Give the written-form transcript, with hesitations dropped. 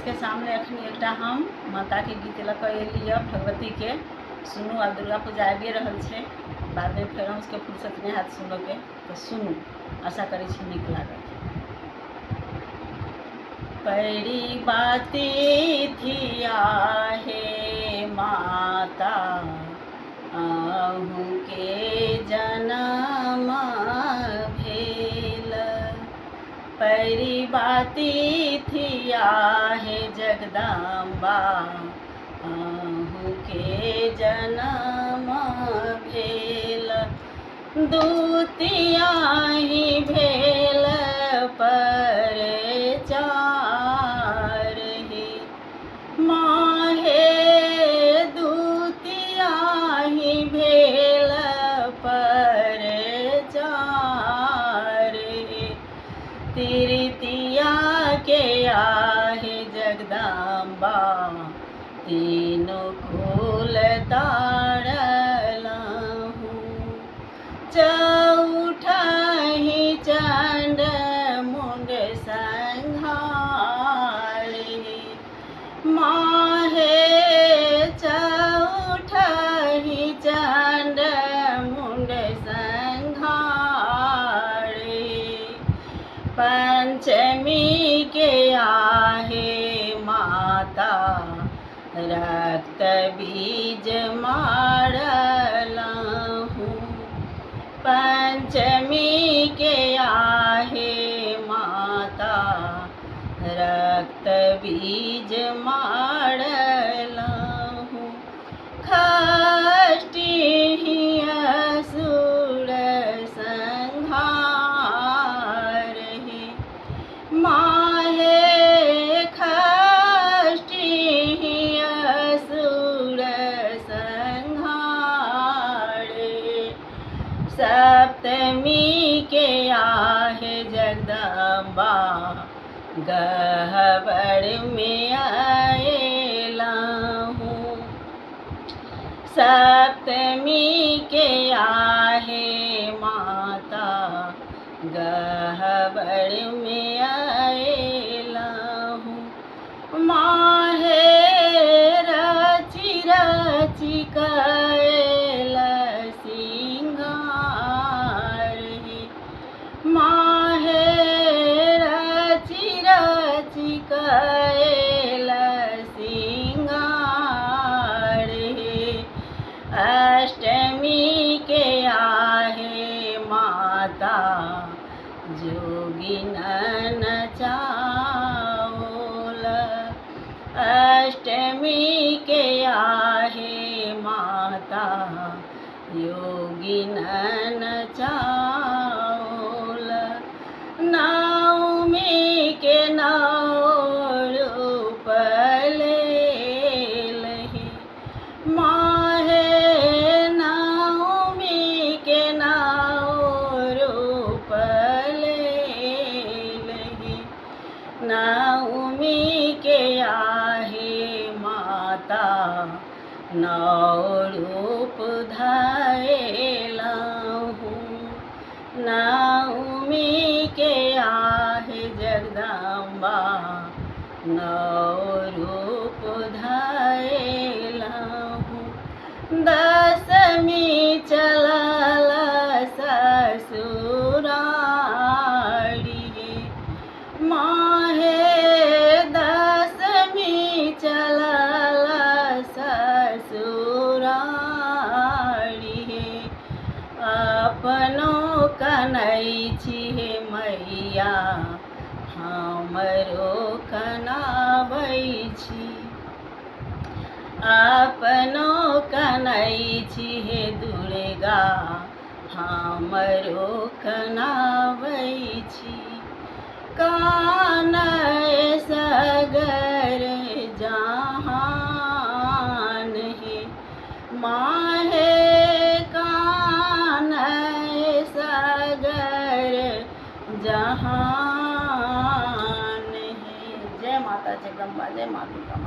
के सामने अखनी एकटा हम माता के गीत लऽ एलिए भगवती के सुनू। आ दुर्गा पूजा आबिए रहल छै, बाद में फेर उसके फुर्सत नहीं हैत सुनो के, तो सुनू, आशा करै छी नीक लागत। परी बाती थिया हे माता, आहू के जन्म भेल। परी बाती थिया हे जगदम्बा, आहू के जन्म भेल। दूतिया ही भेल पर चार हे माहे, दूतिया ही भेल पर चार हे। तृतीया के आहे जगदम्बा, तीनों कुल तारलहु। चौथा ही चंड मुंड संहार हे माहे, चौथा ही चंड मुंड संहार हे। पंचमी के आहे माता, रक्त बीज मारलहु। पंचमी के आहे माता, रक्त बीज मारलहु। षष्ठी ही असुर संहार हे माहे, षष्ठी ही असुर संहार हे। सप्तमी के आहे जगदम्बा, गह्वर में आएलहु। सप्तमी के आहे माता, गह्वर में आएलहु। माहे रची रची कैल सिंगार हे माहे, रची रची कैल सिंगार हे। अष्टमी के आहे माता, जोगिनन चावल। अष्टमी के आहे माता, योगिनन चावल। नवमी के नौ रूप लेल हे माहे, नवमी के नौ रूप लेल हे। नवमी के आहे माता, नौ रूप धएलहु। नवमी के आहे जगदम्बा, नौ रूप धएलहु। दशमी चलल ससुरारी हे माहे, दशमी चलल ससुरारी हे। अपनो कनै छी हे मैया, हमरो कनाबै छी। अपनो कनै छी हे दुर्गा, हमरो कनाबै छी। कानै सगर जहान हे माहे, कानै सगर जहान है। जय माता जगदम्बा, जय माता।